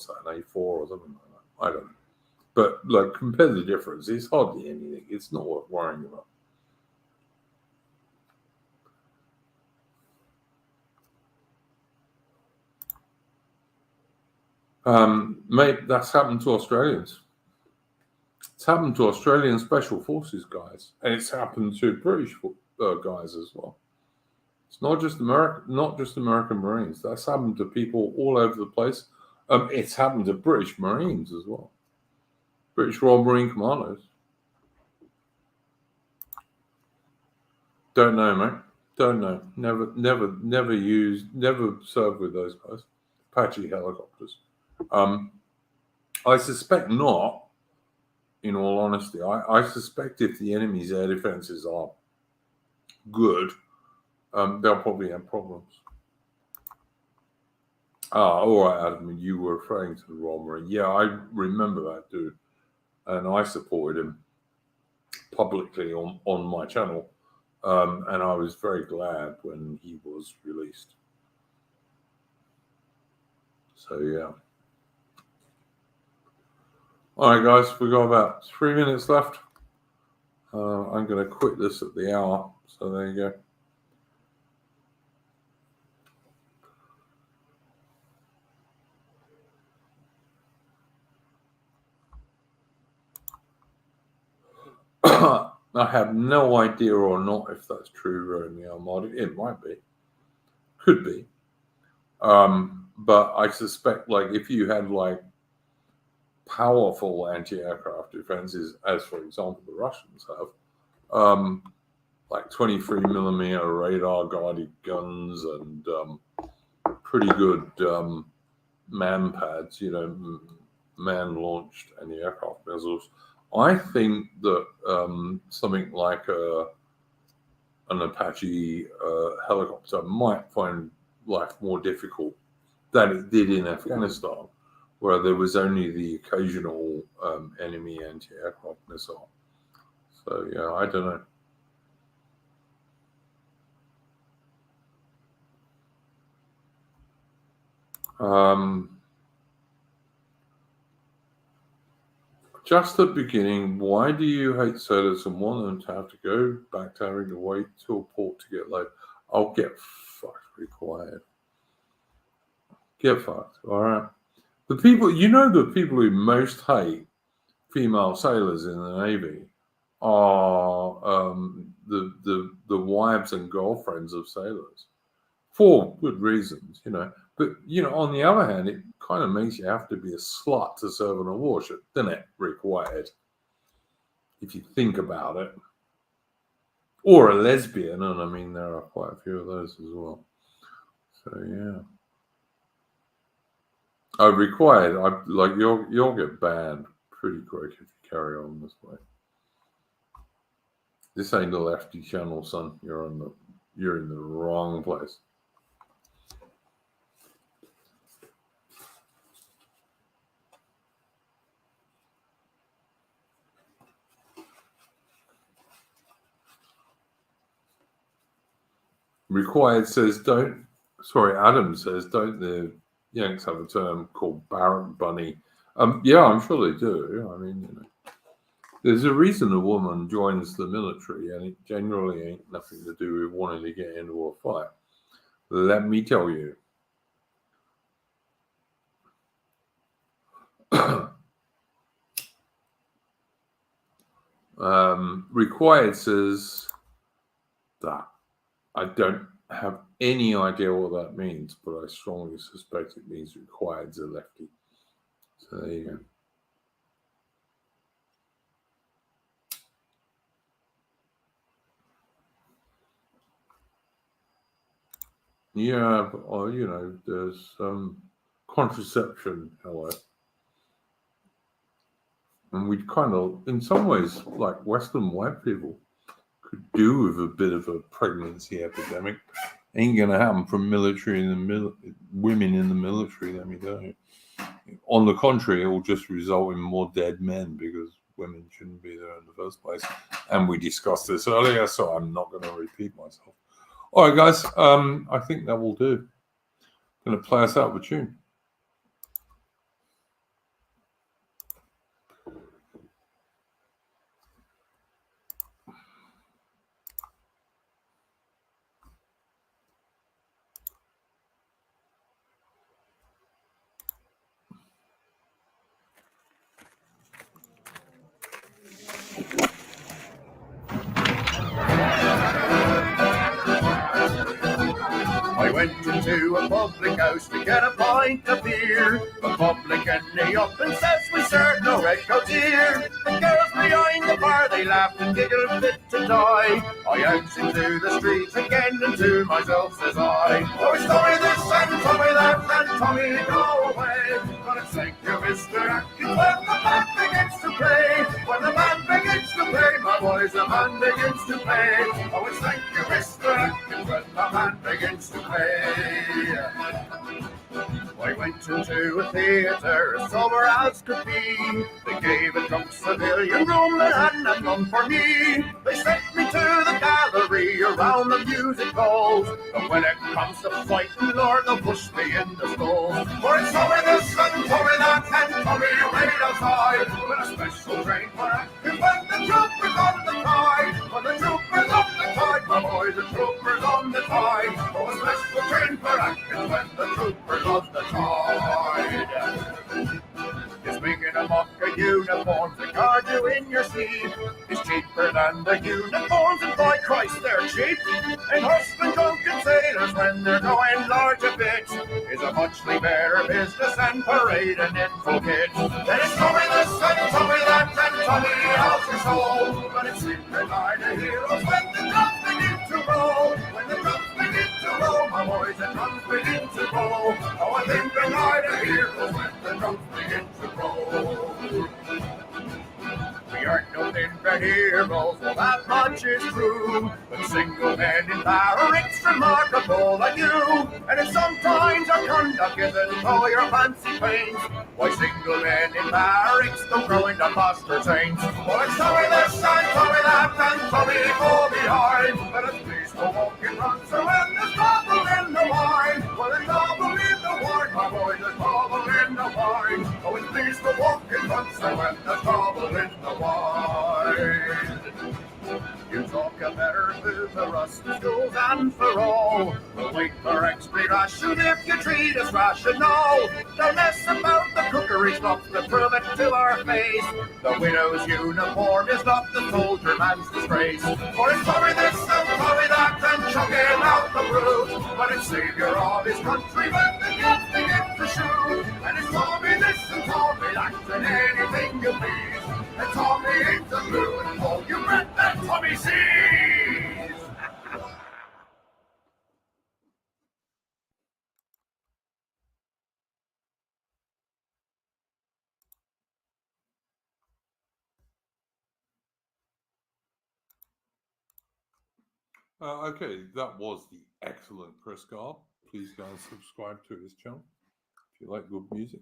A: that, an A4 or something like that? I don't know. But like, compare the difference. It's hardly anything. It's not worth worrying about. Mate, that's happened to Australians. It's happened to Australian Special Forces guys, and it's happened to British guys as well. It's not just American Marines. That's happened to people all over the place. It's happened to British Marines as well. British Royal Marine Commandos. Don't know, mate. Don't know. Never served with those guys. Apache helicopters. I suspect not. In all honesty, I suspect if the enemy's air defenses are good, they'll probably have problems. All right, Adam, you were referring to the Royal Marine. Yeah, I remember that dude, and I supported him publicly on my channel, and I was very glad when he was released. So yeah. All right, guys, we've got about 3 minutes left. I'm going to quit this at the hour, so there you go. I have no idea or not if that's true, Romeo Armada. It might be. Could be. But I suspect, like, if you had, like, powerful anti-aircraft defenses, as, for example, the Russians have, like 23 millimeter radar guided guns and pretty good man pads, man launched anti-aircraft missiles. I think that something like an Apache helicopter might find life more difficult than it did in Afghanistan, where there was only the occasional enemy anti-aircraft missile. So yeah, I don't know. Just at the beginning, why do you hate sailors and want them to have to go back to having to wait till port to get loaded? I'll get fucked required. Get fucked, all right? The people who most hate female sailors in the Navy are the wives and girlfriends of sailors, for good reasons, But, on the other hand, it kind of makes you have to be a slut to serve on a warship, doesn't it? Required, if you think about it. Or a lesbian, and I mean, there are quite a few of those as well. So, yeah. Required, you'll get banned pretty quick if you carry on this way. This ain't the lefty channel, son. You're in the wrong place. Required says Adam says, don't the Yanks have a term called Barrack Bunny? Yeah, I'm sure they do. I mean, there's a reason a woman joins the military, and it generally ain't nothing to do with wanting to get into a fight. Let me tell you. Required says that. I don't have any idea what that means, but I strongly suspect it means required's a lefty. So there you go. Yeah, but, there's contraception, hello. And we kind of, in some ways, like Western white people, could do with a bit of a pregnancy epidemic. Ain't going to happen from military and women in the military, let me tell you. On the contrary, it will just result in more dead men because women shouldn't be there in the first place. And we discussed this earlier, so I'm not going to repeat myself. All right, guys, I think that will do. I'm going to play us out with a tune.
B: I went into a public house to get a pint of beer. The publican he up and says we serve no red coat here. The girls behind the bar they laughed and giggled fit to die. I out into the street again and to myself says I, oh it's Tommy this and Tommy that and Tommy go away. But it's thank you Mr. Atkins when the band begins to play. When the band begins to play, my boys, the band begins to play. Oh it's thank you Mr. Atkins when the band begins to play. I went into a theatre as sober as could be. They gave a drunk civilian room that had not none for me. They sent me to the gallery around the music halls. And when it comes to fighting, Lord, they'll push me in the stalls. For it's Tommy this and Tommy that and Tommy right outside. With a special train for acting when the troopers on the tide. When the troopers on the tide, my boys, the troopers on the tide. Oh, a special train for acting when the troopers on the tide. It's making a mock of uniforms that guard you in your sleep. It's cheaper than the uniforms, and by Christ they're cheap. And husband drunken sailors when they're going large a bit is a muchly better business than parading in full kit. Then it's Tommy this and Tommy that and Tommy how's your soul? But it's secret line of heroes when the drums begin to roll. When the drums begin to roll, my boys, the drums begin to roll. Oh, I think the line of heroes when the drums begin to roll. We aren't no thin-bred heroes, well that much is true. But single men in barracks remarkable like you. And if sometimes our conduct isn't all your fancy pains, why single men in barracks don't grow into master saints. Well it's Tommy this and Tommy that and Tommy fall behind. But it's pleased to walk in front, so when there's trouble in the wine, well there's trouble in the wine, my boy, there's trouble in the wine. Oh it's pleased to walk in front, so when there's trouble in the wine. You talk a better food for us, the schools and for all. We'll wait for extra ration if you treat us rational. Don't mess about the cookery stuff to prove it to our face. The widow's uniform is not the soldier man's disgrace. For it's Tommy this and Tommy that and chucking out the brute. But it's savior of his country when the kids begin to shoot. And it's Tommy this and Tommy that and anything you please. And Tommy ain't the blue and all you bet that Tommy sees.
A: Okay, that was the excellent Chris Garb. Please go and subscribe to his channel if you like good music.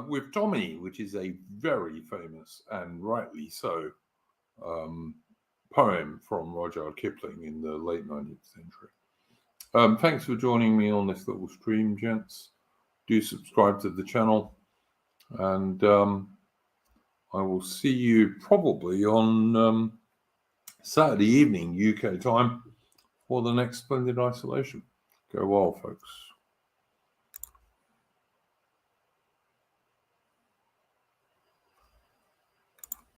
A: With Tommy, which is a very famous and rightly so poem from Rudyard Kipling in the late 19th century. Thanks for joining me on this little stream, gents. Do subscribe to the channel, and I will see you probably on Saturday evening UK time for the next Splendid Isolation. Go well, folks.